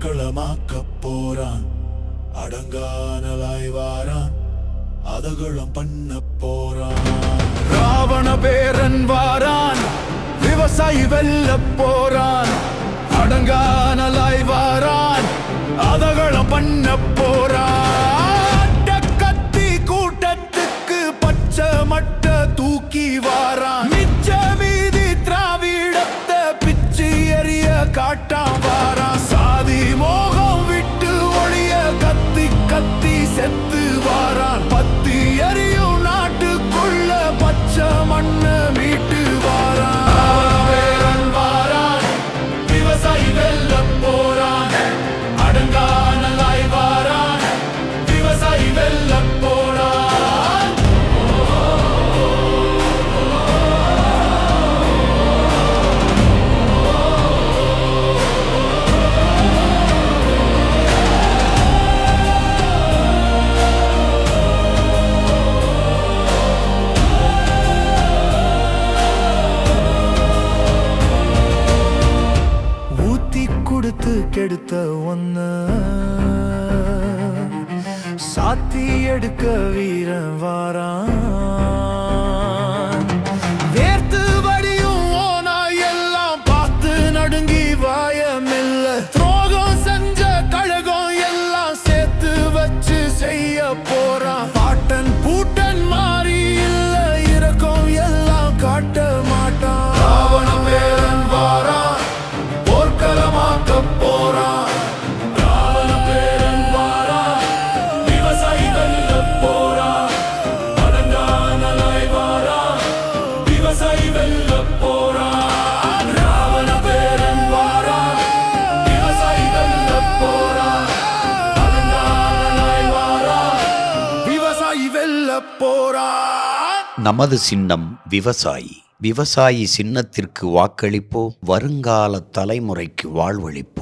போர்க்களமாக்கப் போறான். அடங்கானலாய் வாரான், அதகுளம் பண்ண போறான். ராவண பேரன் வாரான், விவசாயி வெல்ல போறான். அடங்கானலாய் வாரான், அதகுளம் பண்ண போறான். கத்தி கூட்டத்துக்கு பச்சை மட்ட தூக்கி வாரான். மிச்ச மீதி திராவிடத்தை பிச்சு எறிய காட்டான் வாரான். சாதி மோகம் விட்டு ஒளிய கத்தி கத்தி செத்து வாரான். பத்தி எரியும் நாட்டுக்குள்ள பச்சை மண்ண மீட்டு வாரான். வாரான், விவசாயி வெல்ல போறான். அடங்கானலாய் வாரான், விவசாயி வெல்ல போறான். கொடுத்து கெடுத்த ஒன்ன சாத்தி எடுக்க வீரன் வாரான். வேர்த்து வடியும் ஓனா எல்லாம் பார்த்து நடுங்கி வாயமில்ல. துரோகம் செஞ்ச கழகம் எல்லாம் சேர்த்து வச்சு செய்ய போறான். பாட்டன் பூட்டன் மாறி இல்ல, இரக்கம் எல்லாம் காட்ட மாட்டான். ராவண பேரன் வாரான், போர்க்களமாக்க போறான். ராவண பேரன் வாரான், விவசாயி வெல்ல போறான். அடங்கானலாய் வாரான், விவசாயி வெல்ல போறான். ராவண பேரன் வாரான், விவசாயி வெல்ல போறான். அடங்கானலாய் வாரான், விவசாயி வெல்ல போறான். நமது சின்னம் விவசாயி. விவசாயி சின்னத்திற்கு வாக்களிப்போம், வருங்கால தலைமுறைக்கு வாழ்வளிப்போம்.